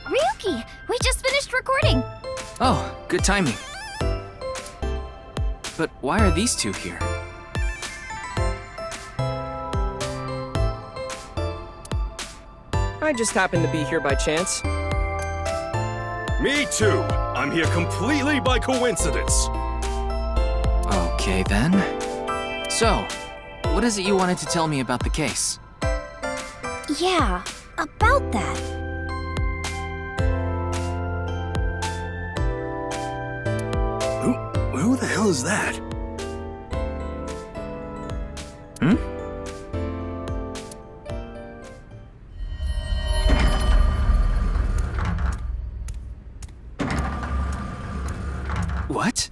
Ryuki, we just finished recording. Oh, good timing. But why are these two here? I just happened to be here by chance. Me too. I'm here completely by coincidence. Okay then. So, what is it you wanted to tell me about the case? Yeah, about that. Who the hell is that? Hmm? What?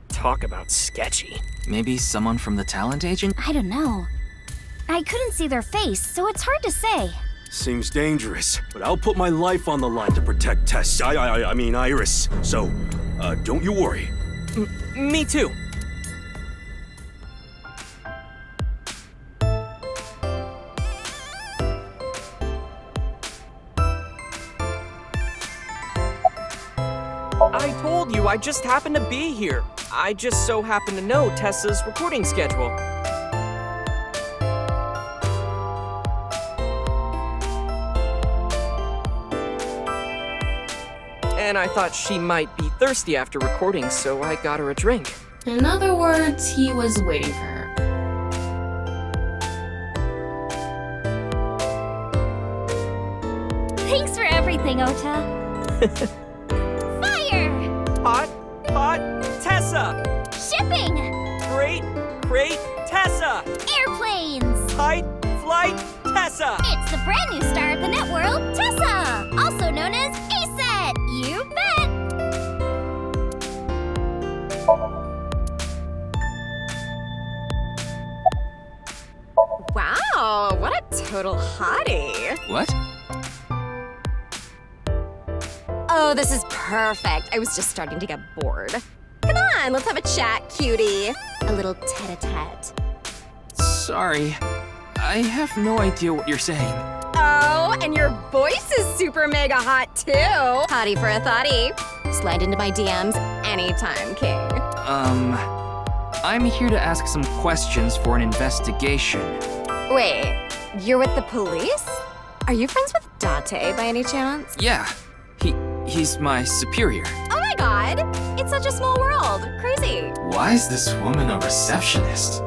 Talk about sketchy. Maybe someone from the talent agent? I don't know. I couldn't see their face, so it's hard to say. Seems dangerous, but I'll put my life on the line to protect Tess. I mean Iris. So, don't you worry. Me too. I told you, I just happened to be here. I just so happen to know Tessa's recording schedule. And I thought she might be thirsty after recording, so I got her a drink. In other words, he was waiting for her. Thanks for everything, Ota. Fire! Hot, Tessa! Shipping! Great, Tessa! Airplanes! Tight, flight, Tessa! It's the brand new star of the net world, Tessa! Also known as A-Set! You bet! Wow, what a total hottie. What? Oh, this is perfect. I was just starting to get bored. Come on, let's have a chat, cutie. A little tete-a-tete. Sorry. I have no idea what you're saying. Oh, and your voice is super mega hot, too. Hottie for a thottie. Slide into my DMs anytime, king. I'm here to ask some questions for an investigation. Wait, you're with the police? Are you friends with Date by any chance? Yeah, he's my superior. Oh my god, it's such a small world. Crazy. Why is this woman a receptionist?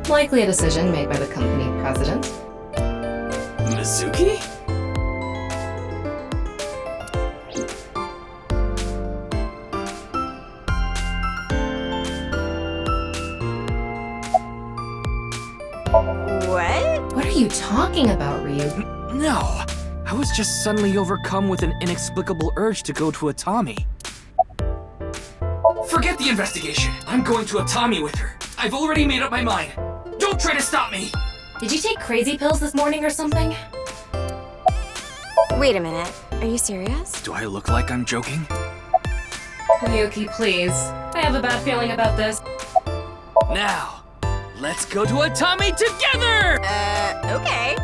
Likely a decision made by the company president. Mizuki? What? What are you talking about, Ryu? No, I was just suddenly overcome with an inexplicable urge to go to Atami. Forget the investigation. I'm going to Atami with her. I've already made up my mind. Don't try to stop me! Did you take crazy pills this morning or something? Wait a minute, are you serious? Do I look like I'm joking? Ryuki, please. I have a bad feeling about this. Now, let's go to Atami together! Okay.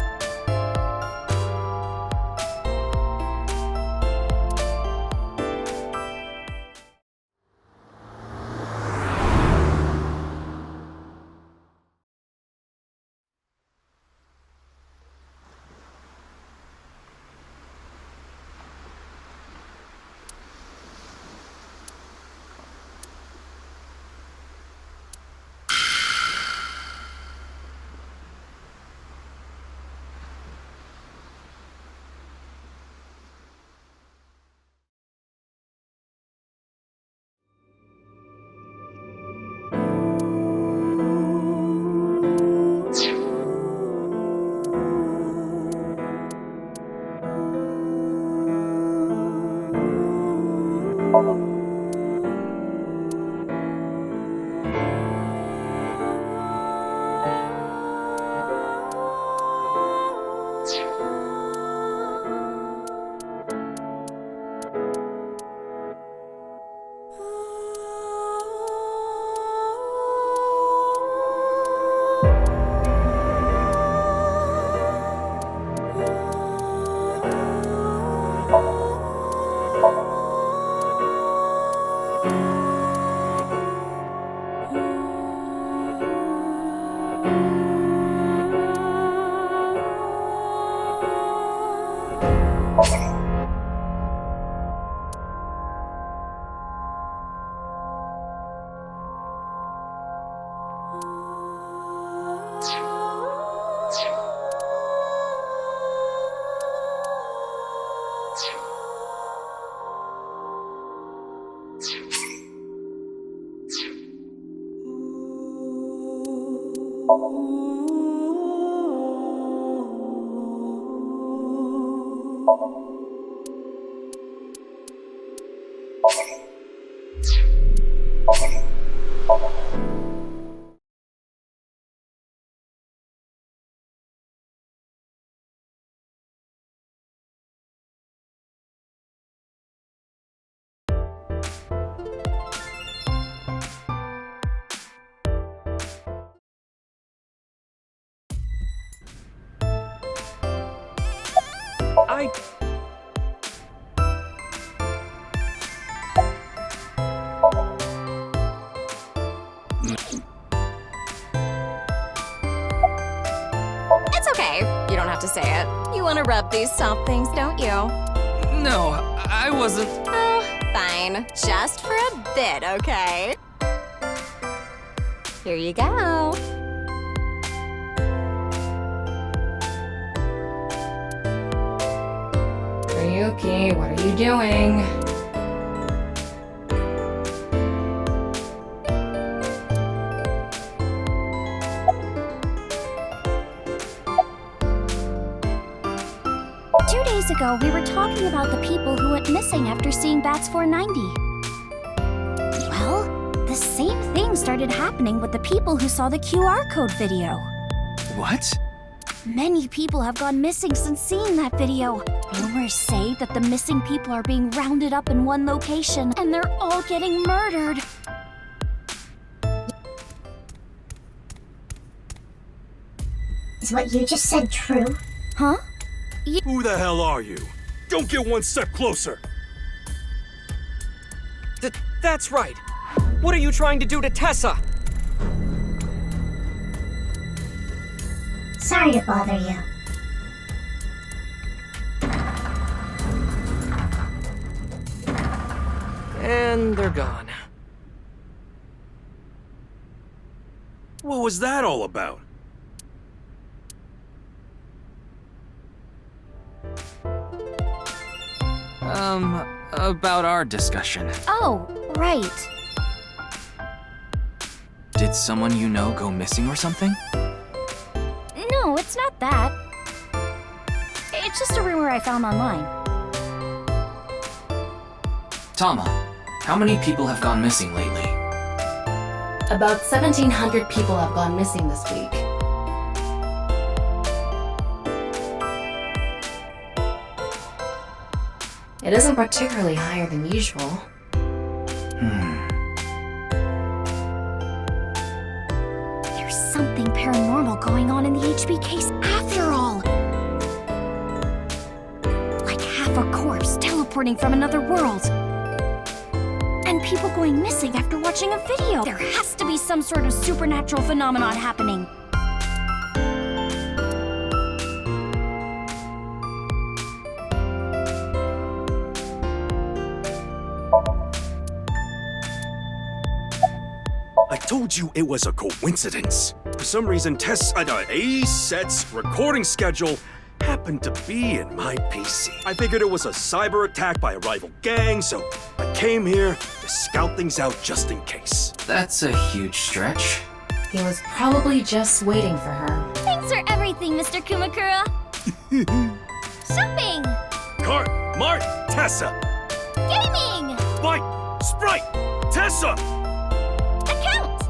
I... It's okay. You don't have to say it. You want to rub these soft things, don't you? No, I wasn't. Oh, fine. Just for a bit, okay? Here you go. Ryuki, what are you doing? Two days ago, we were talking about the people who went missing after seeing Bats 490. Well, the same thing started happening with the people who saw the QR code video. What? Many people have gone missing since seeing that video. Rumors say that the missing people are being rounded up in one location, and they're all getting murdered. Is what you just said true? Huh? Who the hell are you? Don't get one step closer! That's right. What are you trying to do to Tessa? Sorry to bother you. And they're gone. What was that all about? About our discussion. Oh, right. Did someone you know go missing or something? No, it's not that. It's just a rumor I found online. Tama, how many people have gone missing lately? About 1,700 people have gone missing this week. It isn't particularly higher than usual. There's something paranormal going on in the HB case after all. Like half a corpse teleporting from another world. And people going missing after watching a video. There has to be some sort of supernatural phenomenon happening. I told you it was a coincidence. For some reason, A-Set's recording schedule happened to be in my PC. I figured it was a cyber attack by a rival gang, so I came here to scout things out just in case. That's a huge stretch. He was probably just waiting for her. Thanks for everything, Mr. Kumakura. Shopping! Cart, Mart, Tessa! Gaming! Bite, Sprite, Tessa! Account!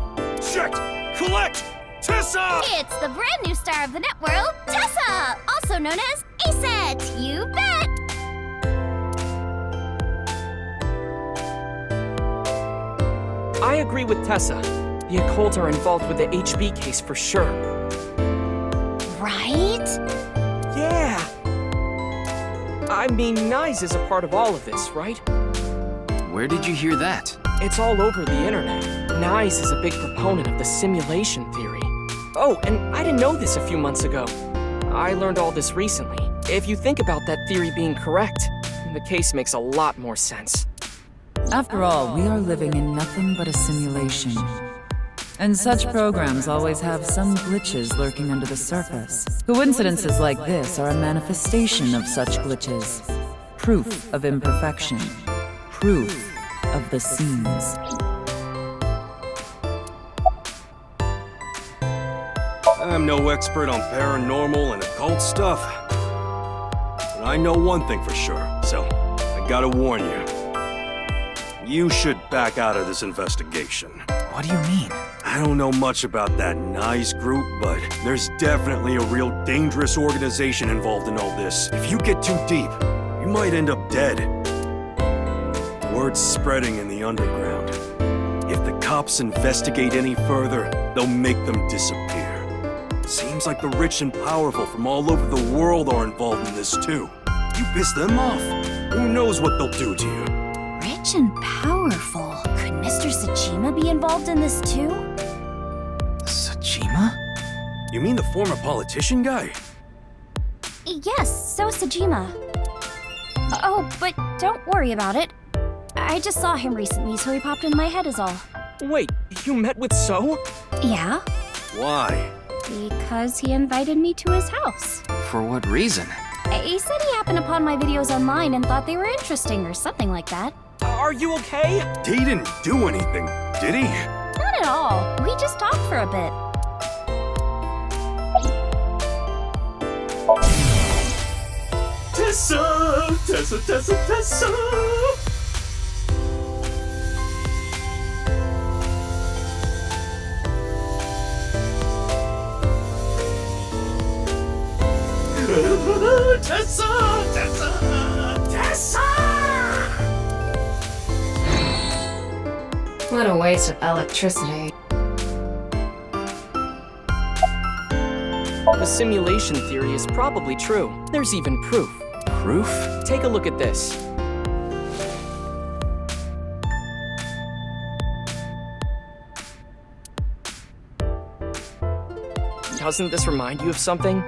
Check, collect, Tessa! It's the brand new star of the net world, Tessa! Also known as A-Set! You bet! I agree with Tessa. The occult are involved with the HB case for sure. Right? Yeah! I mean, Nyes is a part of all of this, right? Where did you hear that? It's all over the internet. Nyes is a big proponent of the simulation theory. Oh, and I didn't know this a few months ago. I learned all this recently. If you think about that theory being correct, the case makes a lot more sense. After all, we are living in nothing but a simulation. And such programs always have some glitches lurking under the surface. Coincidences like this are a manifestation of such glitches. Proof of imperfection. Proof of the seams. I'm no expert on paranormal and occult stuff. But I know one thing for sure, so I gotta warn you. You should back out of this investigation. What do you mean? I don't know much about that NICE group, but there's definitely a real dangerous organization involved in all this. If you get too deep, you might end up dead. Word's spreading in the underground. If the cops investigate any further, they'll make them disappear. Seems like the rich and powerful from all over the world are involved in this too. You piss them off, who knows what they'll do to you? Rich and powerful. Could Mr. Sajima be involved in this too? Sajima? You mean the former politician guy? Yes, so Sajima. Oh, but don't worry about it. I just saw him recently, so he popped in my head is all. Wait, you met with So? Yeah? Why? Because he invited me to his house. For what reason? He said he happened upon my videos online and thought they were interesting or something like that. Are you okay? He didn't do anything, did he? Not at all. We just talked for a bit. Tessa! Tessa, Tessa, Tessa! Tessa! Tessa! Tessa! What a waste of electricity. The simulation theory is probably true. There's even proof. Proof? Take a look at this. Doesn't this remind you of something?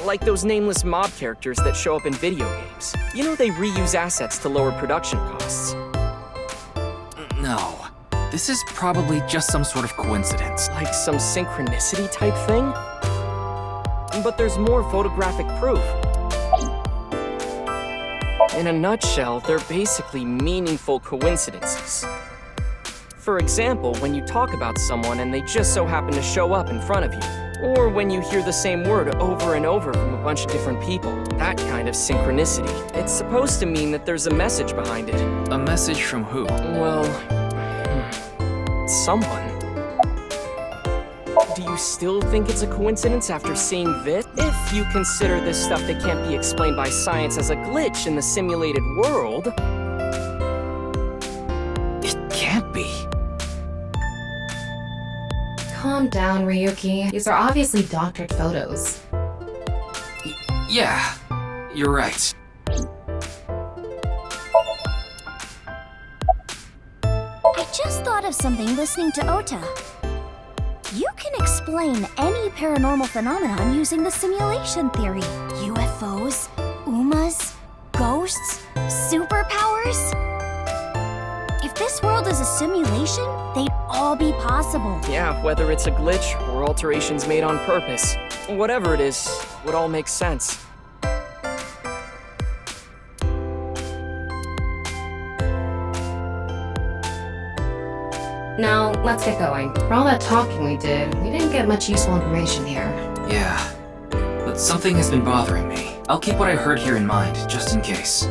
Like those nameless mob characters that show up in video games. You know they reuse assets to lower production costs. No. This is probably just some sort of coincidence. Like some synchronicity type thing? But there's more photographic proof. In a nutshell, they're basically meaningful coincidences. For example, when you talk about someone and they just so happen to show up in front of you. Or when you hear the same word over and over from a bunch of different people. That kind of synchronicity. It's supposed to mean that there's a message behind it. A message from who? Well, someone. Do you still think it's a coincidence after seeing this? If you consider this stuff that can't be explained by science as a glitch in the simulated world... It can't be. Calm down, Ryuki. These are obviously doctored photos. Yeah, you're right. I just thought of something listening to Ota. You can explain any paranormal phenomenon using the simulation theory. UFOs, UMAs, ghosts, superpowers. If this world is a simulation, they'd all be possible. Yeah, whether it's a glitch or alterations made on purpose. Whatever it is, would all make sense. Now, let's get going. For all that talking we didn't get much useful information here. Yeah. But something has been bothering me. I'll keep what I heard here in mind, just in case.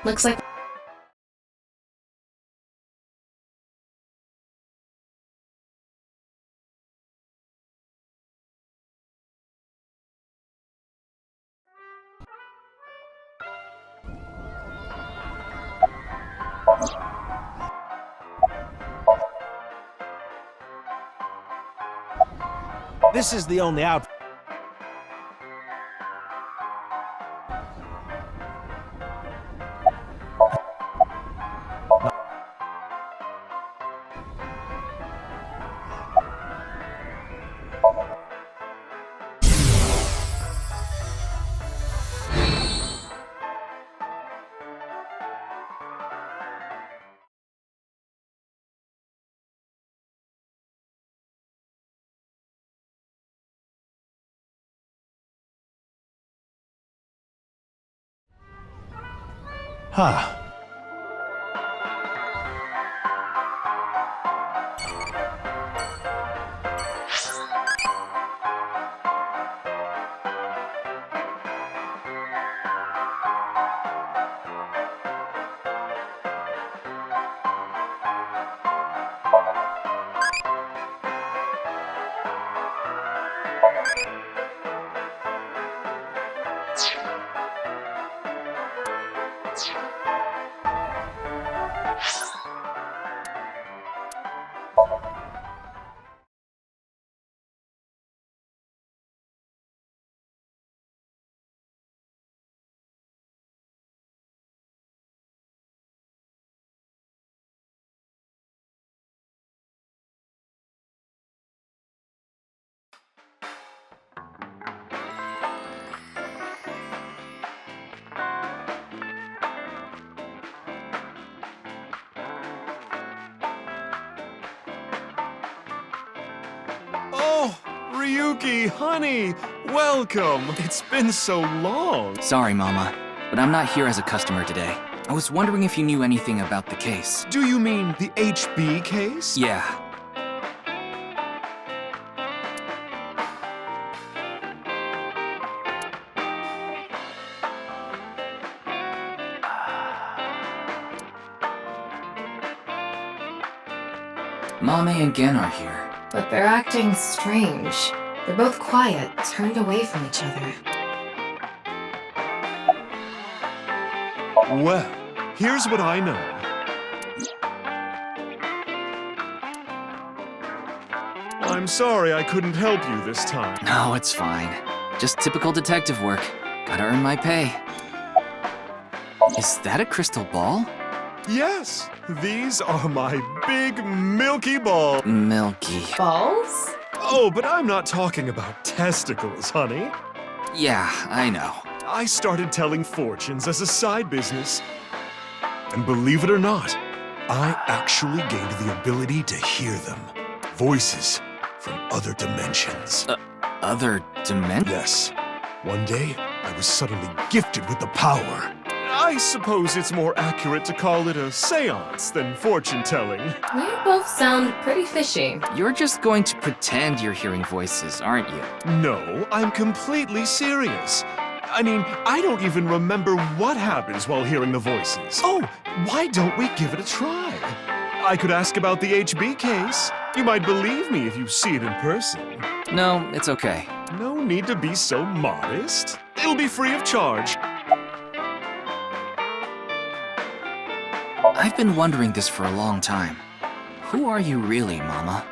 Looks like This is the only out. Huh. Oh, Ryuki, honey, welcome. It's been so long. Sorry, Mama, but I'm not here as a customer today. I was wondering if you knew anything about the case. Do you mean the HB case? Yeah. Mame and Gen are here. but they're acting strange. They're both quiet, turned away from each other. Well, here's what I know. I'm sorry I couldn't help you this time. No, it's fine. Just typical detective work. Gotta earn my pay. Is that a crystal ball? Yes, these are my big milky balls. Milky. Balls? Oh, but I'm not talking about testicles, honey. Yeah, I know. I started telling fortunes as a side business. And believe it or not, I actually gained the ability to hear them. Voices from other dimensions. Other dimension? Yes. One day, I was suddenly gifted with the power. I suppose it's more accurate to call it a seance than fortune-telling. You both sound pretty fishy. You're just going to pretend you're hearing voices, aren't you? No, I'm completely serious. I mean, I don't even remember what happens while hearing the voices. Oh, why don't we give it a try? I could ask about the HB case. You might believe me if you see it in person. No, it's okay. No need to be so modest. It'll be free of charge. I've been wondering this for a long time. Who are you really, Mama?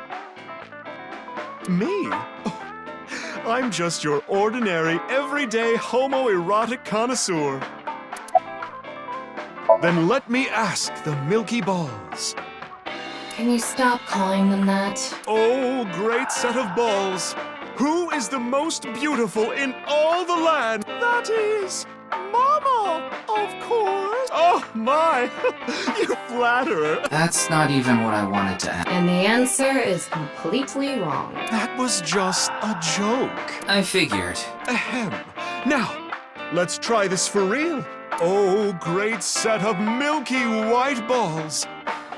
Me? Oh, I'm just your ordinary, everyday homoerotic connoisseur. Then let me ask the Milky Balls. Can you stop calling them that? Oh, great set of balls. Who is the most beautiful in all the land? That is Mama, of course. Oh, my. You flatterer. That's not even what I wanted to ask. And the answer is completely wrong. That was just a joke. I figured. Ahem. Now, let's try this for real. Oh, great set of milky white balls.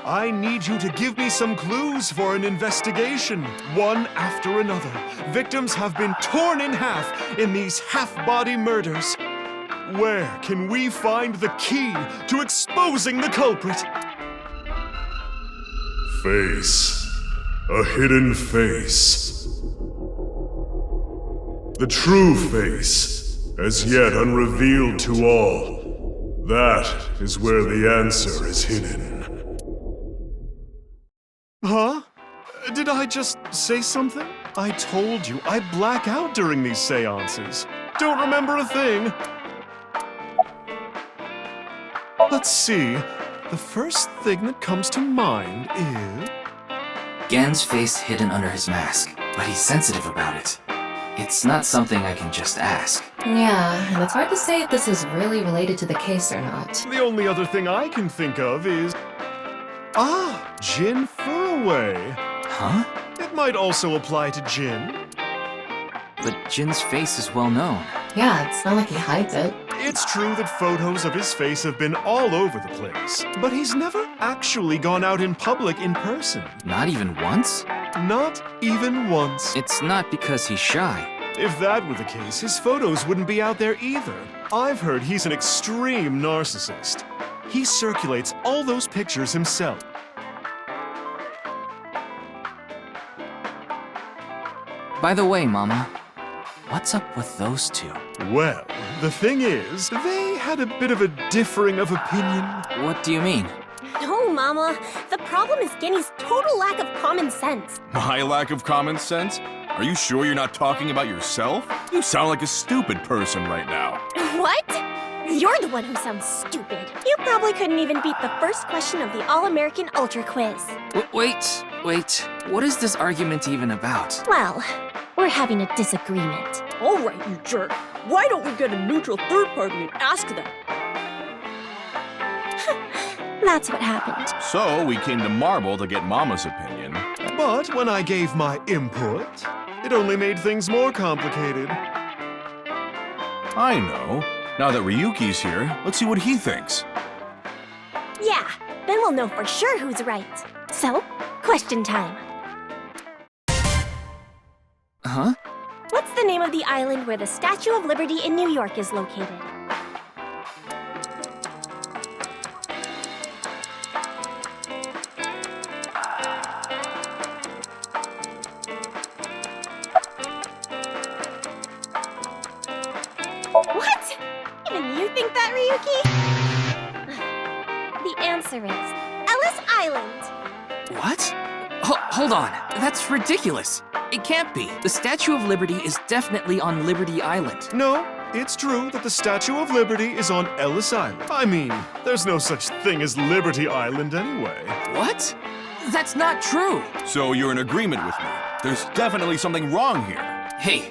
I need you to give me some clues for an investigation. One after another, victims have been torn in half in these half-body murders. Where can we find the key to exposing the culprit? Face. A hidden face. The true face, as yet unrevealed to all. That is where the answer is hidden. Huh? Did I just say something? I told you, I black out during these seances. Don't remember a thing. Let's see. The first thing that comes to mind is... Gan's face hidden under his mask, but he's sensitive about it. It's not something I can just ask. Yeah, and it's hard to say if this is really related to the case or not. The only other thing I can think of is... Ah, Jin Furaway. Huh? It might also apply to Jin. But Jin's face is well known. Yeah, it's not like he hides it. It's true that photos of his face have been all over the place, but he's never actually gone out in public in person. Not even once? Not even once. It's not because he's shy. If that were the case, his photos wouldn't be out there either. I've heard he's an extreme narcissist. He circulates all those pictures himself. By the way, Mama, what's up with those two? Well, the thing is, they had a bit of a differing of opinion. What do you mean? No, Mama. The problem is Genny's total lack of common sense. My lack of common sense? Are you sure you're not talking about yourself? You sound like a stupid person right now. What? You're the one who sounds stupid. You probably couldn't even beat the first question of the All-American Ultra Quiz. Wait. What is this argument even about? Well, we're having a disagreement. All right, you jerk. Why don't we get a neutral third party and ask them? That's what happened. So, we came to Marble to get Mama's opinion. But when I gave my input, it only made things more complicated. I know. Now that Ryuki's here, let's see what he thinks. Yeah, then we'll know for sure who's right. So, question time. Huh? What's the name of the island where the Statue of Liberty in New York is located? What? Even you think that, Ryuki? The answer is Ellis Island. What? Hold on. That's ridiculous. It can't be. The Statue of Liberty is definitely on Liberty Island. No, it's true that the Statue of Liberty is on Ellis Island. I mean, there's no such thing as Liberty Island anyway. What? That's not true. So you're in agreement with me. There's definitely something wrong here. Hey,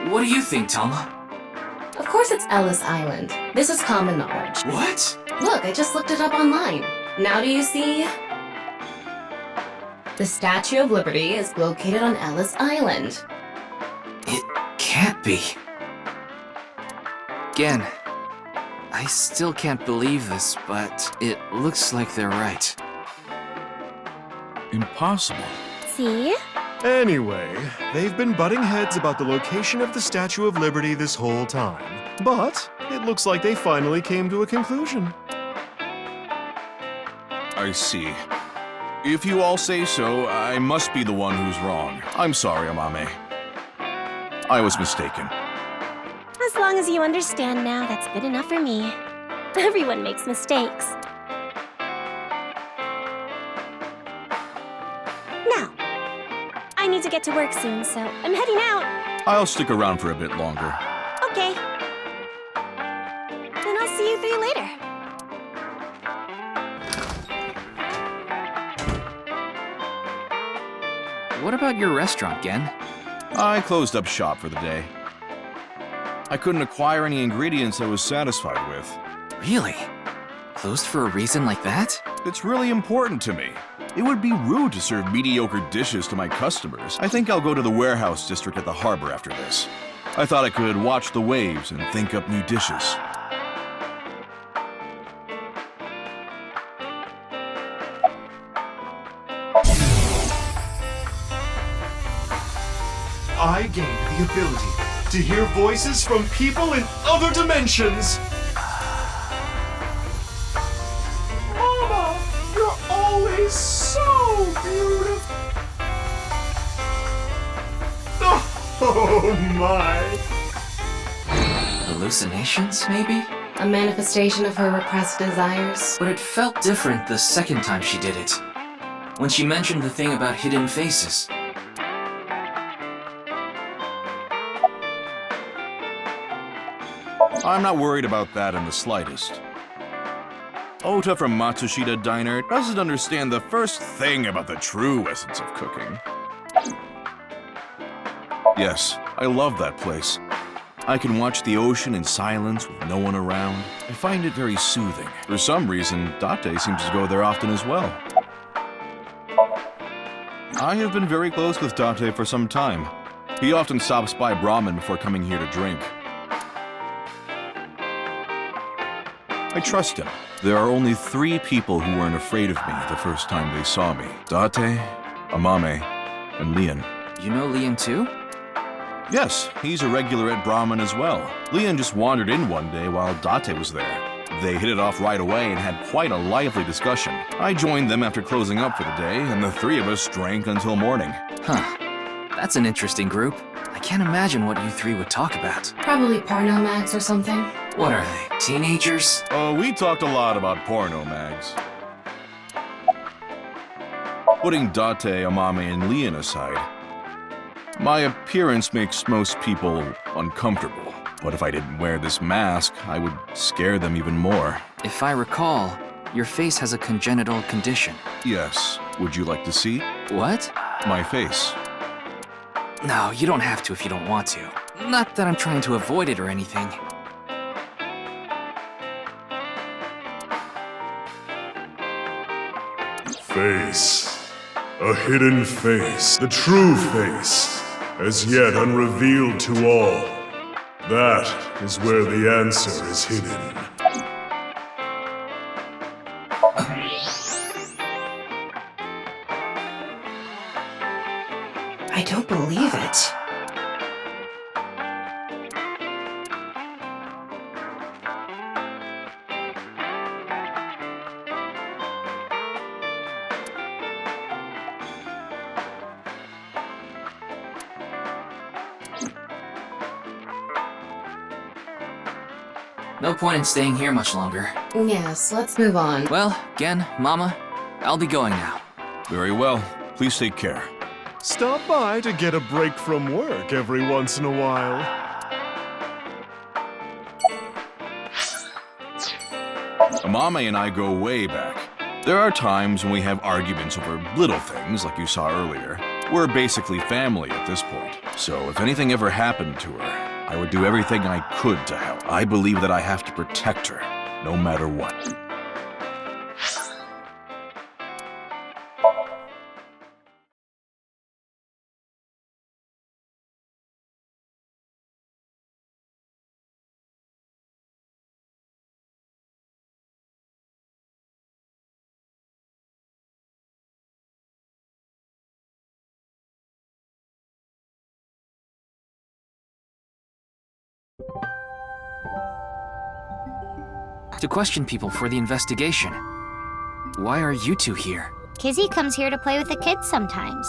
what do you think, Tama? Of course it's Ellis Island. This is common knowledge. What? Look, I just looked it up online. Now do you see? The Statue of Liberty is located on Ellis Island. It can't be. Again, I still can't believe this, but it looks like they're right. Impossible. See? Anyway, they've been butting heads about the location of the Statue of Liberty this whole time. But it looks like they finally came to a conclusion. I see. If you all say so, I must be the one who's wrong. I'm sorry, Amame. I was mistaken. As long as you understand now, that's good enough for me. Everyone makes mistakes. Now, I need to get to work soon, so I'm heading out. I'll stick around for a bit longer. Okay. Then I'll see you three later. What about your restaurant, Gen? I closed up shop for the day. I couldn't acquire any ingredients I was satisfied with. Really? Closed for a reason like that? It's really important to me. It would be rude to serve mediocre dishes to my customers. I think I'll go to the warehouse district at the harbor after this. I thought I could watch the waves and think up new dishes. I gained the ability to hear voices from people in other dimensions. Oh my. Hallucinations, maybe? A manifestation of her repressed desires. But it felt different the second time she did it. When she mentioned the thing about hidden faces. I'm not worried about that in the slightest. Ota from Matsushita Diner doesn't understand the first thing about the true essence of cooking. Yes, I love that place. I can watch the ocean in silence with no one around. I find it very soothing. For some reason, Date seems to go there often as well. I have been very close with Date for some time. He often stops by Brahmin before coming here to drink. I trust him. There are only 3 people who weren't afraid of me the first time they saw me. Date, Amame, and Leon. You know Leon too? Yes, he's a regular at Brahmin as well. Leon just wandered in one day while Date was there. They hit it off right away and had quite a lively discussion. I joined them after closing up for the day, and the 3 of us drank until morning. Huh. That's an interesting group. I can't imagine what you 3 would talk about. Probably porno mags or something. What are they, teenagers? Oh, we talked a lot about porno mags. Putting Date, Amame, and Leon aside, my appearance makes most people uncomfortable. But if I didn't wear this mask, I would scare them even more. If I recall, your face has a congenital condition. Yes. Would you like to see? What? My face. No, you don't have to if you don't want to. Not that I'm trying to avoid it or anything. Face. A hidden face. The true face. As yet unrevealed to all. That is where the answer is hidden. I don't believe it. No point in staying here much longer. Yes, let's move on. Well, Gen, Mama, I'll be going now. Very well. Please take care. Stop by to get a break from work every once in a while. Amame and I go way back. There are times when we have arguments over little things, like you saw earlier. We're basically family at this point. So if anything ever happened to her, I would do everything I could to help. I believe that I have to protect her, no matter what. To question people for the investigation. Why are you 2 here? Kizzy comes here to play with the kids sometimes.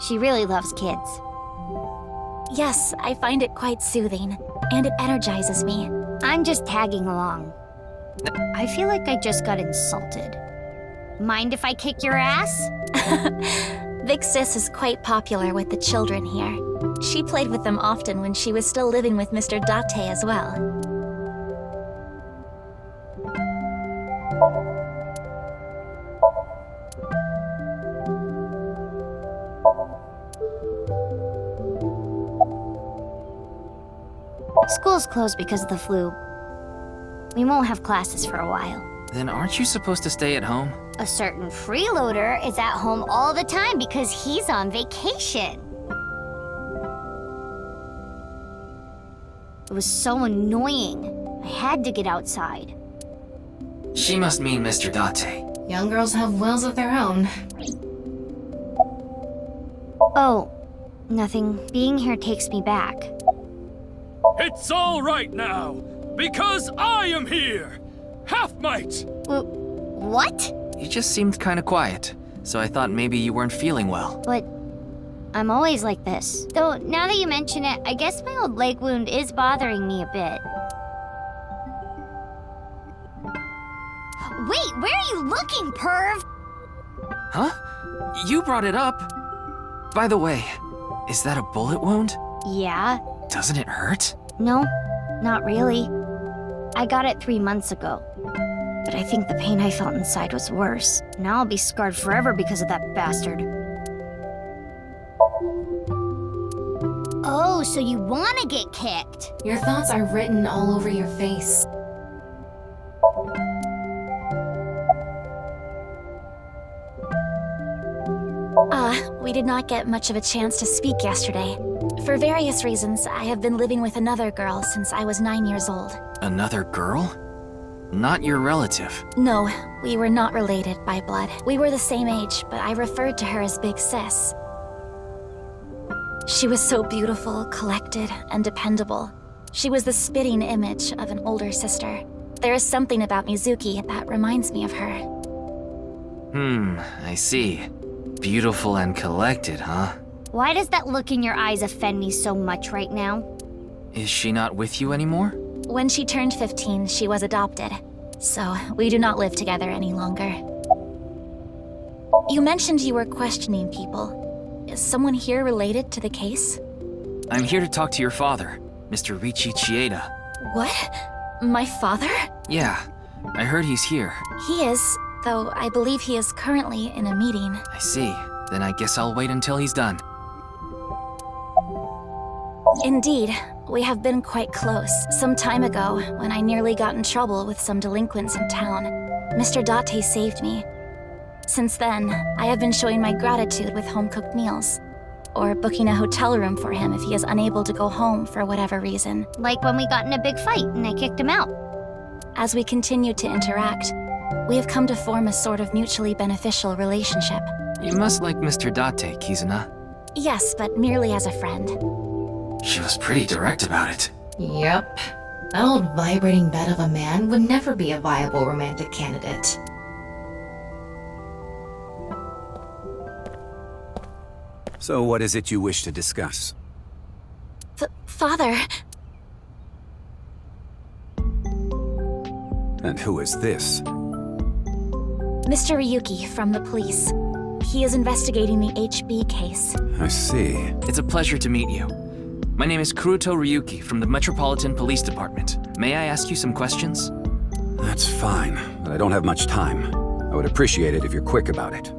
She really loves kids. Yes, I find it quite soothing, and it energizes me. I'm just tagging along. I feel like I just got insulted. Mind if I kick your ass? Big Sis is quite popular with the children here. She played with them often when she was still living with Mr. Date as well. School's closed because of the flu. We won't have classes for a while. Then aren't you supposed to stay at home? A certain freeloader is at home all the time because he's on vacation. It was so annoying. I had to get outside. She must mean Mr. Date. Young girls have wills of their own. Oh, nothing. Being here takes me back. It's all right now, because I am here! Half-mite! What? You just seemed kind of quiet, so I thought maybe you weren't feeling well. But I'm always like this. Though, now that you mention it, I guess my old leg wound is bothering me a bit. Wait, where are you looking, perv? Huh? You brought it up. By the way, is that a bullet wound? Yeah. Doesn't it hurt? No, not really. I got it 3 months ago. But I think the pain I felt inside was worse. Now I'll be scarred forever because of that bastard. Oh, so you wanna get kicked? Your thoughts are written all over your face. We did not get much of a chance to speak yesterday. For various reasons, I have been living with another girl since I was 9 years old. Another girl? Not your relative. No, we were not related by blood. We were the same age, but I referred to her as Big Sis. She was so beautiful, collected, and dependable. She was the spitting image of an older sister. There is something about Mizuki that reminds me of her. I see. Beautiful and collected, huh? Why does that look in your eyes offend me so much right now? Is she not with you anymore? When she turned 15, she was adopted. So, we do not live together any longer. You mentioned you were questioning people. Is someone here related to the case? I'm here to talk to your father, Mr. Riichi Chieda. What? My father? Yeah, I heard he's here. He is, though I believe he is currently in a meeting. I see. Then I guess I'll wait until he's done. Indeed, we have been quite close. Some time ago, when I nearly got in trouble with some delinquents in town, Mr. Date saved me. Since then, I have been showing my gratitude with home-cooked meals, or booking a hotel room for him if he is unable to go home for whatever reason. Like when we got in a big fight and I kicked him out. As we continue to interact, we have come to form a sort of mutually beneficial relationship. You must like Mr. Date, Kizuna. Yes, but merely as a friend. She was pretty direct about it. Yep. That old vibrating bed of a man would never be a viable romantic candidate. So what is it you wish to discuss? Father... And who is this? Mr. Ryuki from the police. He is investigating the HB case. I see. It's a pleasure to meet you. My name is Kuruto Ryuki from the Metropolitan Police Department. May I ask you some questions? That's fine, but I don't have much time. I would appreciate it if you're quick about it.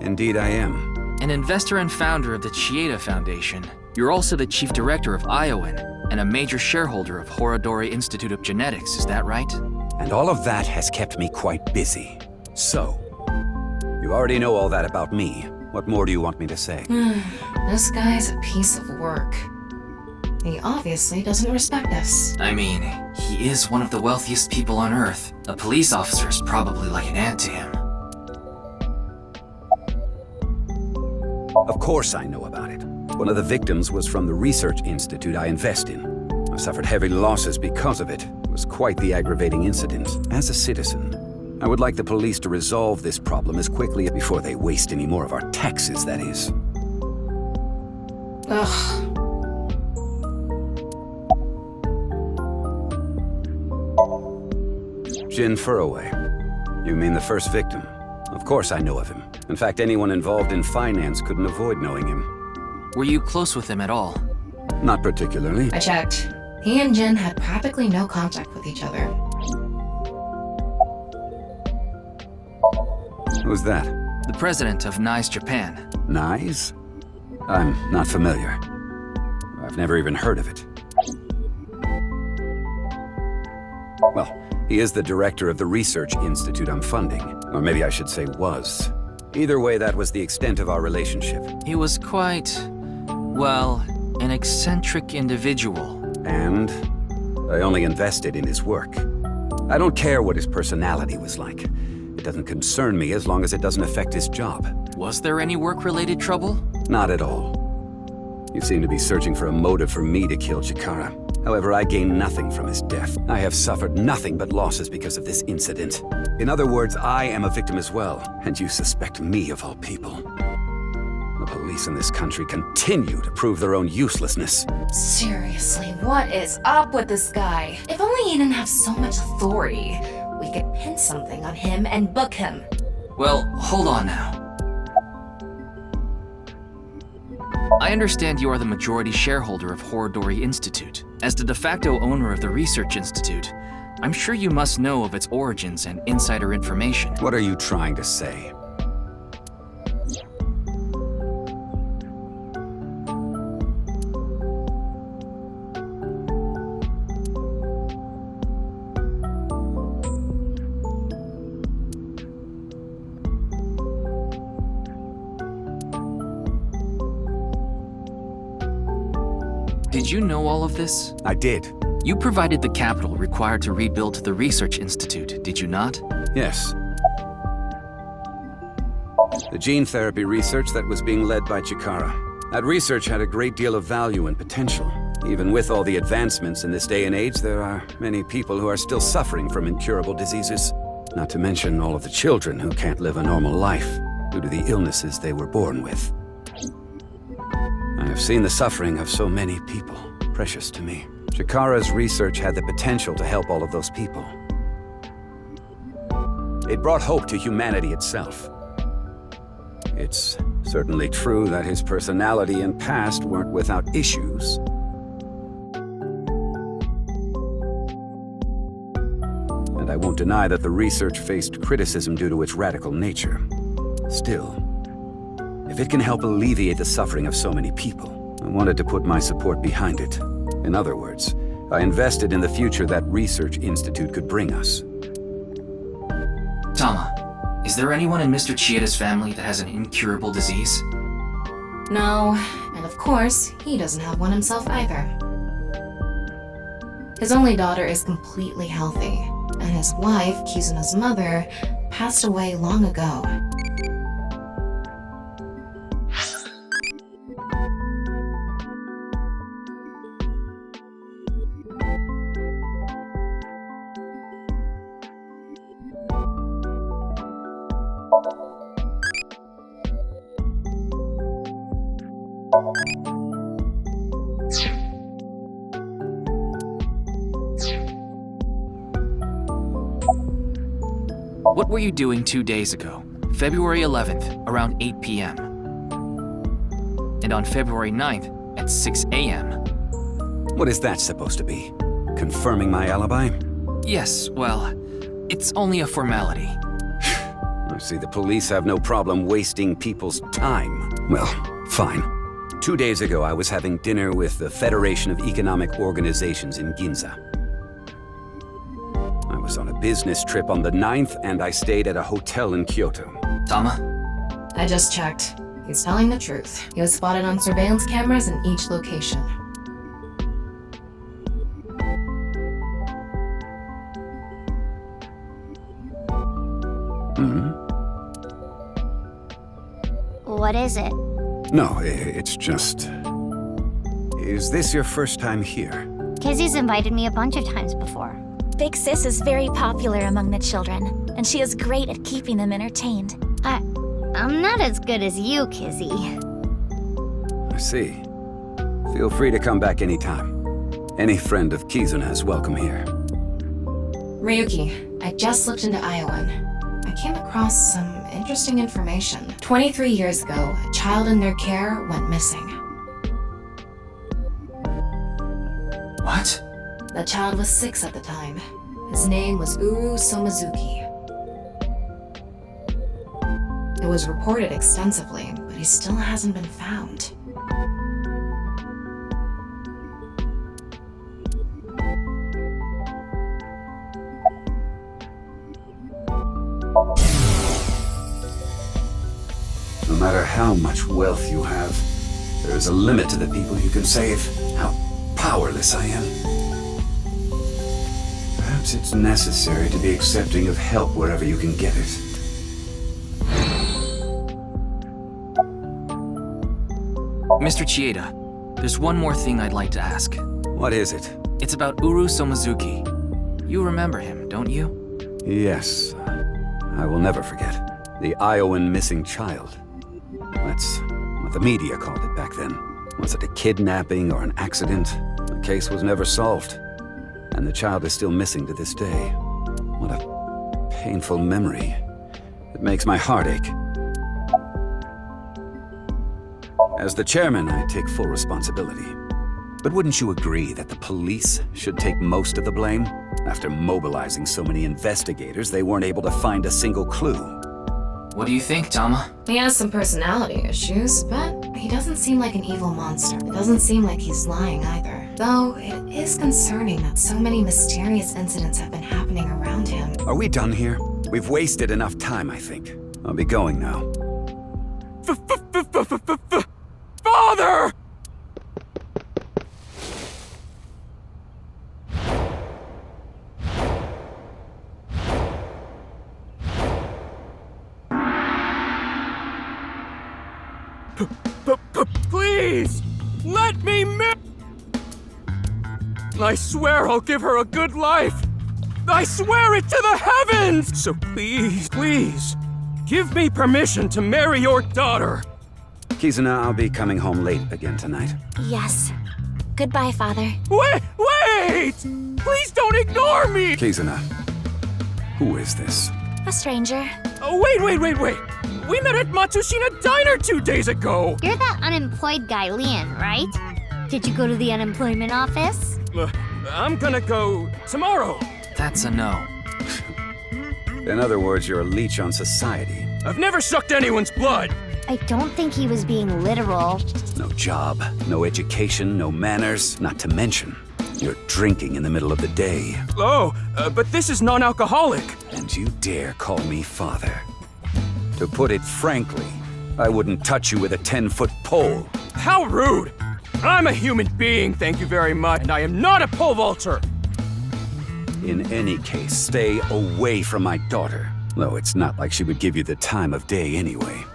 Indeed I am. An investor and founder of the Chieda Foundation. You're also the chief director of Iowan, and a major shareholder of Horodori Institute of Genetics, is that right? And all of that has kept me quite busy. So, you already know all that about me. What more do you want me to say? This guy's a piece of work. He obviously doesn't respect us. I mean, he is one of the wealthiest people on Earth. A police officer's probably like an ant to him. Of course I know about it. One of the victims was from the research institute I invest in. I've suffered heavy losses because of it. It was quite the aggravating incident. As a citizen, I would like the police to resolve this problem as quickly before they waste any more of our taxes, that is. Ugh. Jin Furroway. You mean the first victim? Of course I know of him. In fact, anyone involved in finance couldn't avoid knowing him. Were you close with him at all? Not particularly. I checked. He and Jin had practically no contact with each other. Who's that? The president of NICE Japan. NICE? I'm not familiar. I've never even heard of it. Well, he is the director of the research institute I'm funding. Or maybe I should say was. Either way, that was the extent of our relationship. He was quite, well, an eccentric individual. And I only invested in his work. I don't care what his personality was like. It doesn't concern me as long as it doesn't affect his job. Was there any work-related trouble? Not at all. You seem to be searching for a motive for me to kill Chikara. However, I gain nothing from his death. I have suffered nothing but losses because of this incident. In other words, I am a victim as well, and you suspect me of all people. The police in this country continue to prove their own uselessness. Seriously, what is up with this guy? If only he didn't have so much authority, we could pin something on him and book him. Well, hold on now. I understand you are the majority shareholder of Horodori Institute. As the de facto owner of the Research Institute, I'm sure you must know of its origins and insider information. What are you trying to say? Did you know all of this? I did. You provided the capital required to rebuild the Research Institute, did you not? Yes. The gene therapy research that was being led by Chikara. That research had a great deal of value and potential. Even with all the advancements in this day and age, there are many people who are still suffering from incurable diseases. Not to mention all of the children who can't live a normal life due to the illnesses they were born with. I have seen the suffering of so many people, precious to me. Chikara's research had the potential to help all of those people. It brought hope to humanity itself. It's certainly true that his personality and past weren't without issues. And I won't deny that the research faced criticism due to its radical nature. Still, if it can help alleviate the suffering of so many people, I wanted to put my support behind it. In other words, I invested in the future that Research Institute could bring us. Tama, is there anyone in Mr. Chieda's family that has an incurable disease? No, and of course, he doesn't have one himself either. His only daughter is completely healthy, and his wife, Kizuna's mother, passed away long ago. What were you doing 2 days ago, February 11th, around 8 p.m.? And on February 9th, at 6 a.m.? What is that supposed to be? Confirming my alibi? Yes, well, it's only a formality. I see the police have no problem wasting people's time. Well, fine. 2 days ago, I was having dinner with the Federation of Economic Organizations in Ginza. I was on a business trip on the 9th, and I stayed at a hotel in Kyoto. Tama? I just checked. He's telling the truth. He was spotted on surveillance cameras in each location. What is it? No, it's just... Is this your first time here? Kizzy's invited me a bunch of times before. Big Sis is very popular among the children, and she is great at keeping them entertained. I'm not as good as you, Kizzy. I see. Feel free to come back anytime. Any friend of Kizuna is welcome here. Ryuki, I just looked into Iowan. I came across some interesting information. 23 years ago, a child in their care went missing. What? The child was 6 at the time. His name was Uru Somazuki. It was reported extensively, but he still hasn't been found. No matter how much wealth you have, there is a limit to the people you can save. How powerless I am. Perhaps it's necessary to be accepting of help wherever you can get it. Mr. Chieda, there's one more thing I'd like to ask. What is it? It's about Uru Somazuki. You remember him, don't you? Yes. I will never forget. The Iowan missing child. That's what the media called it back then. Was it a kidnapping or an accident? The case was never solved. And the child is still missing to this day. What a painful memory. It makes my heart ache. As the chairman, I take full responsibility. But wouldn't you agree that the police should take most of the blame? After mobilizing so many investigators, they weren't able to find a single clue. What do you think, Tama? He has some personality issues, but he doesn't seem like an evil monster. It doesn't seem like he's lying either. Though, it is concerning that so many mysterious incidents have been happening around him. Are we done here? We've wasted enough time, I think. I'll be going now. Father! Please! Let me I swear I'll give her a good life! I swear it to the heavens! So please, please, give me permission to marry your daughter! Kizuna, I'll be coming home late again tonight. Yes. Goodbye, Father. Wait! Please don't ignore me! Kizuna, who is this? A stranger. Oh, wait! We met at Matsushita Diner 2 days ago! You're that unemployed guy, Leon, right? Did you go to the unemployment office? I'm gonna go tomorrow. That's a no. In other words, you're a leech on society. I've never sucked anyone's blood! I don't think he was being literal. No job, no education, no manners, not to mention you're drinking in the middle of the day. Oh, but this is non-alcoholic. And you dare call me father. To put it frankly, I wouldn't touch you with a 10-foot pole. How rude! I'm a human being, thank you very much, and I am not a pole vaulter! In any case, stay away from my daughter. Though it's not like she would give you the time of day anyway.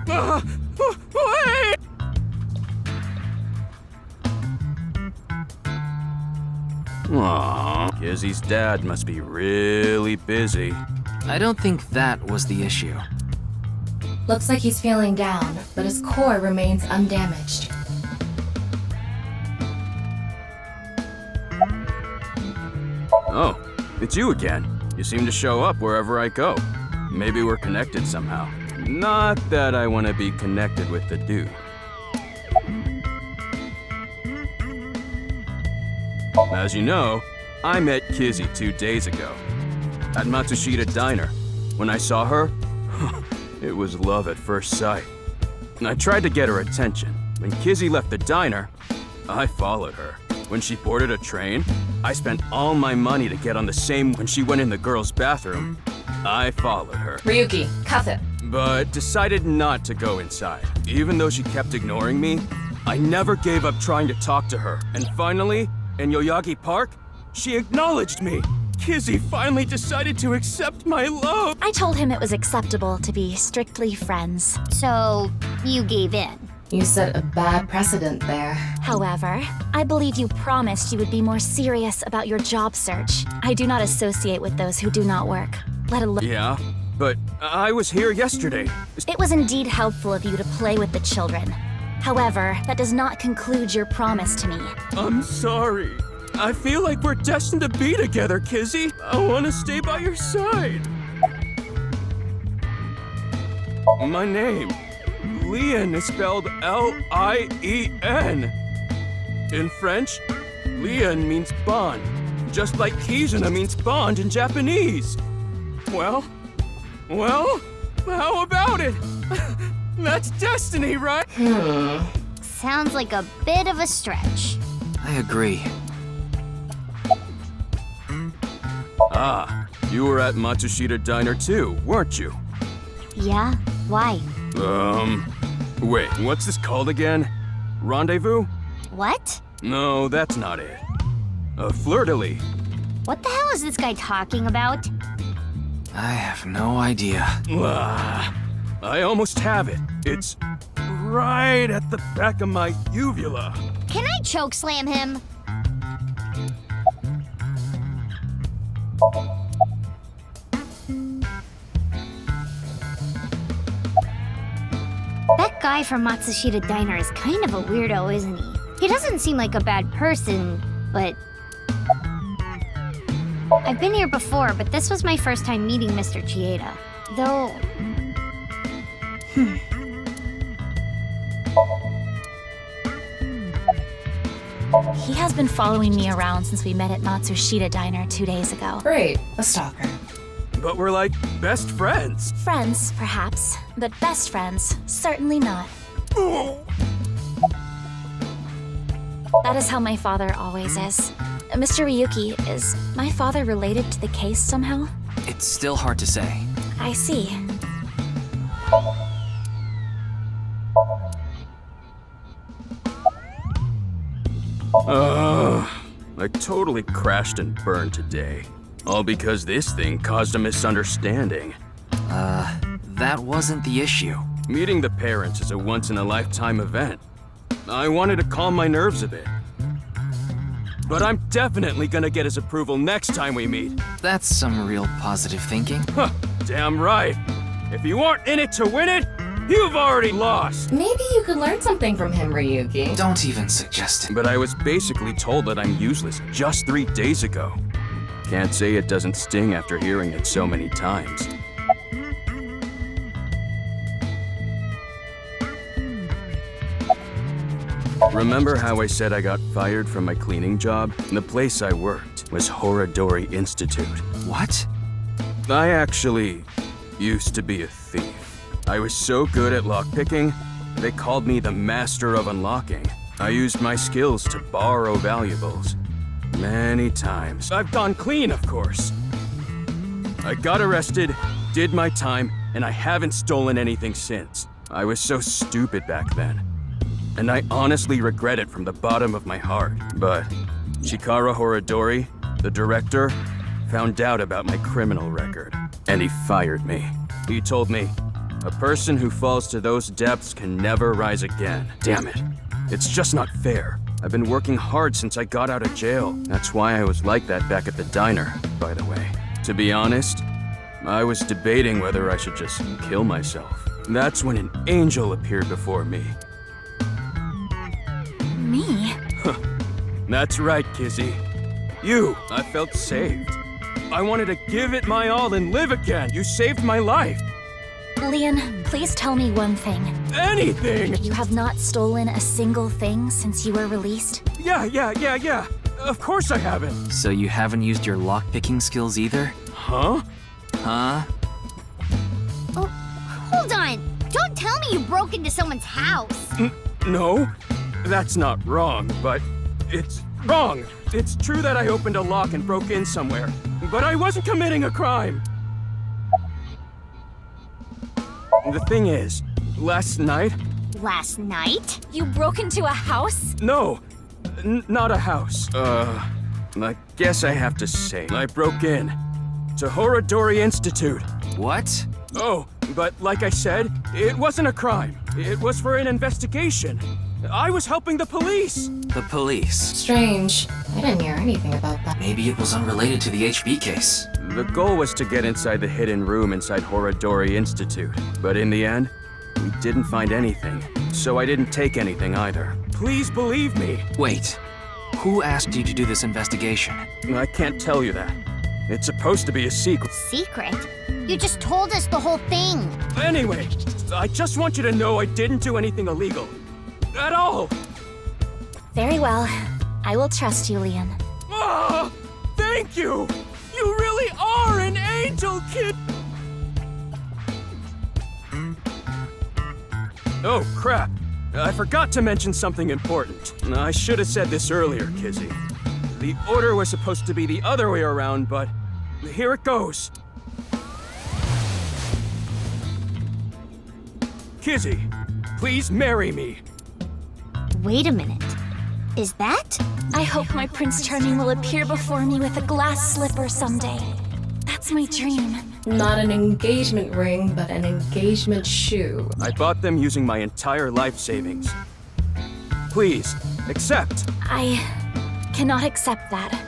Wait! Aww, Kizzy's dad must be really busy. I don't think that was the issue. Looks like he's feeling down, but his core remains undamaged. Oh, it's you again. You seem to show up wherever I go. Maybe we're connected somehow. Not that I want to be connected with the dude. As you know, I met Kizzy 2 days ago at Matsushita Diner. When I saw her, it was love at first sight. I tried to get her attention. When Kizzy left the diner, I followed her. When she boarded a train, I spent all my money to get on the same. When she went in the girls' bathroom, I followed her. Ryuki, cuff it. But decided not to go inside. Even though she kept ignoring me, I never gave up trying to talk to her. And finally, in Yoyagi Park, she acknowledged me. Kizzy finally decided to accept my love. I told him it was acceptable to be strictly friends. So, you gave in? You set a bad precedent there. However, I believe you promised you would be more serious about your job search. I do not associate with those who do not work, let alone— Yeah, but I was here yesterday. It was indeed helpful of you to play with the children. However, that does not conclude your promise to me. I'm sorry. I feel like we're destined to be together, Kizzy. I want to stay by your side. My name, Leon, is spelled L-I-E-N. In French, Leon means bond, just like Kizuna means bond in Japanese. Well, how about it? That's destiny, right? Sounds like a bit of a stretch. I agree. Ah, you were at Matsushita Diner too, weren't you? Yeah? Why? Wait, what's this called again? Rendezvous? What? No, that's not it. Fleur-de-lis. What the hell is this guy talking about? I have no idea. I almost have it. It's right at the back of my uvula. Can I chokeslam him? That guy from Matsushita Diner is kind of a weirdo, isn't he? He doesn't seem like a bad person, but... I've been here before, but this was my first time meeting Mr. Chieda. Though... He has been following me around since we met at Matsushita Diner 2 days ago. Great, a stalker. But we're like best friends. Friends, perhaps, but best friends, certainly not. That is how my father always is. Mr. Ryuki, is my father related to the case somehow? It's still hard to say. I see. I totally crashed and burned today. All because this thing caused a misunderstanding. That wasn't the issue. Meeting the parents is a once-in-a-lifetime event. I wanted to calm my nerves a bit. But I'm definitely gonna get his approval next time we meet. That's some real positive thinking. Huh, damn right. If you aren't in it to win it, you've already lost. Maybe you could learn something from him, Ryuki. Don't even suggest it. But I was basically told that I'm useless just 3 days ago. Can't say it doesn't sting after hearing it so many times. Remember how I said I got fired from my cleaning job? The place I worked was Horadori Institute. What? I actually used to be a thief. I was so good at lockpicking, they called me the master of unlocking. I used my skills to borrow valuables. Many times. I've gone clean, of course. I got arrested, did my time, and I haven't stolen anything since. I was so stupid back then. And I honestly regret it from the bottom of my heart. But Chikara Horadori, the director, found out about my criminal record. And he fired me. He told me, a person who falls to those depths can never rise again. Damn it. It's just not fair. I've been working hard since I got out of jail. That's why I was like that back at the diner, by the way. To be honest, I was debating whether I should just kill myself. That's when an angel appeared before me. Me? That's right, Kizzy. You, I felt saved. I wanted to give it my all and live again. You saved my life. Leon, please tell me one thing. Anything! You have not stolen a single thing since you were released? Yeah. Of course I haven't. So you haven't used your lockpicking skills either? Huh? Huh? Oh, hold on! Don't tell me you broke into someone's house! No, that's not wrong, but it's wrong. It's true that I opened a lock and broke in somewhere, but I wasn't committing a crime. The thing is, last night... Last night? You broke into a house? No, not a house. I guess I have to say, I broke in to Horadori Institute. What? Oh, but like I said, it wasn't a crime. It was for an investigation. I was helping the police. The police? Strange. I didn't hear anything about that. Maybe it was unrelated to the HB case. The goal was to get inside the hidden room inside Horadori Institute. But in the end, we didn't find anything. So I didn't take anything either. Please believe me. Wait. Who asked you to do this investigation? I can't tell you that. It's supposed to be a secret. Secret? You just told us the whole thing. Anyway, I just want you to know I didn't do anything illegal. At all. Very well. I will trust you, Leon. Oh, thank you! You really are an angel, kid! Oh, crap. I forgot to mention something important. I should have said this earlier, Kizzy. The order was supposed to be the other way around, but here it goes. Kizzy, please marry me. Wait a minute. Is that? I hope my Prince Charming will appear before me with a glass slipper someday. That's my dream. Not an engagement ring, but an engagement shoe. I bought them using my entire life savings. Please, accept. I cannot accept that.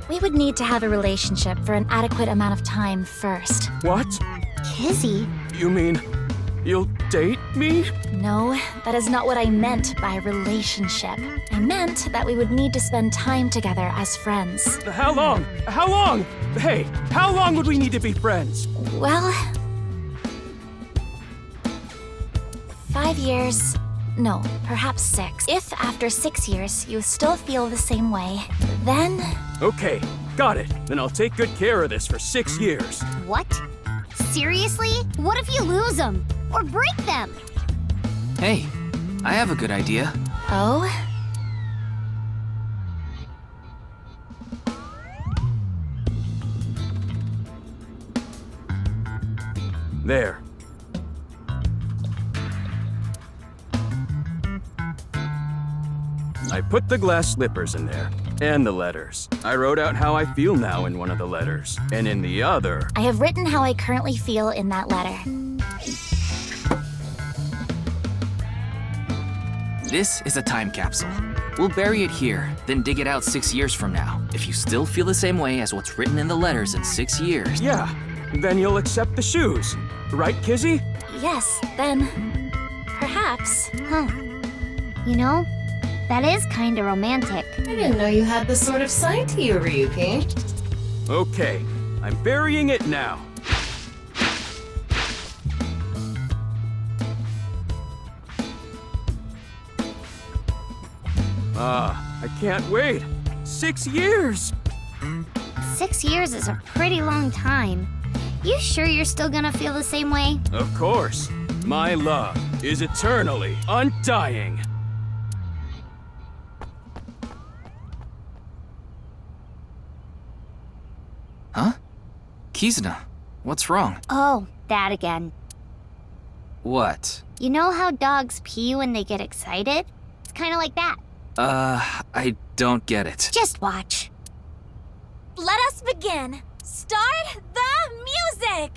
We would need to have a relationship for an adequate amount of time first. What? Kizzy? You mean you'll date me? No, that is not what I meant by relationship. I meant that we would need to spend time together as friends. How long? How long? Hey, how long would we need to be friends? Well, 5 years. No, perhaps 6. If after 6 years you still feel the same way, then... Okay, got it. Then I'll take good care of this for 6 years. What? Seriously? What if you lose them? Or break them? Hey, I have a good idea. Oh? There. I put the glass slippers in there, and the letters. I wrote out how I feel now in one of the letters, and in the other... I have written how I currently feel in that letter. This is a time capsule. We'll bury it here, then dig it out 6 years from now. If you still feel the same way as what's written in the letters in 6 years... Yeah, then you'll accept the shoes. Right, Kizzy? Yes, then... perhaps. Huh. You know, that is kinda romantic. I didn't know you had this sort of side to you, Ryuki. Okay, I'm burying it now. I can't wait. 6 years! 6 years is a pretty long time. You sure you're still gonna feel the same way? Of course. My love is eternally undying. Huh? Kizuna, what's wrong? Oh, that again. What? You know how dogs pee when they get excited? It's kinda like that. I don't get it. Just watch. Let us begin. Start the music!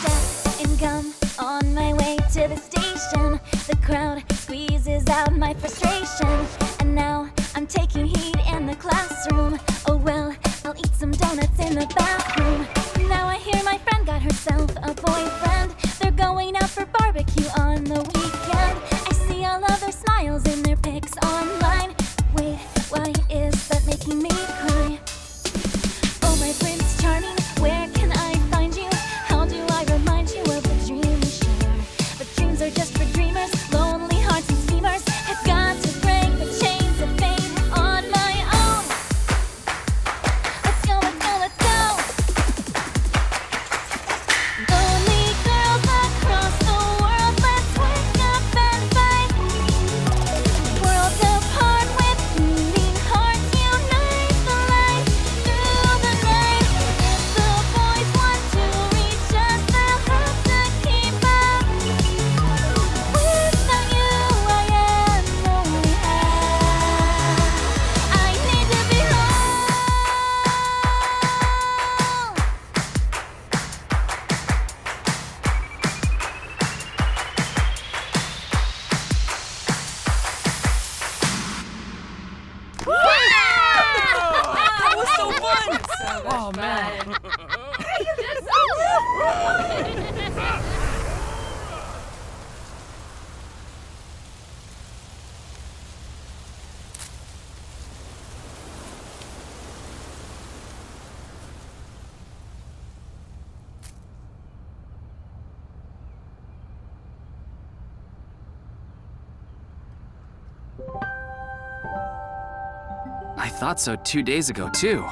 Death and gum on my way to the station. The crowd squeezes out my frustration. And now I'm taking heat in the classroom. Oh well, I'll eat some donuts in the bathroom. Now I hear my friend got herself a boyfriend. They're going out for barbecue on the weekend. I see all of their smiles in their pics online. Wait, why is that making me cry? Oh my Prince Charming, where can I find you? How do I remind you of the dream we share? But dreams are just for dreamers, lonely hearts and schemers. I've got to break the chains of fate on my own. Let's go, let's go, let's go. Lonely girls across the world, let's wake up and fight. Worlds apart with beating hearts, unite the light through the night. If the boys want to reach us, they'll have to keep up. Without you, I am lonely. I need to be home. That was so fun! Oh, man. I thought so 2 days ago, too.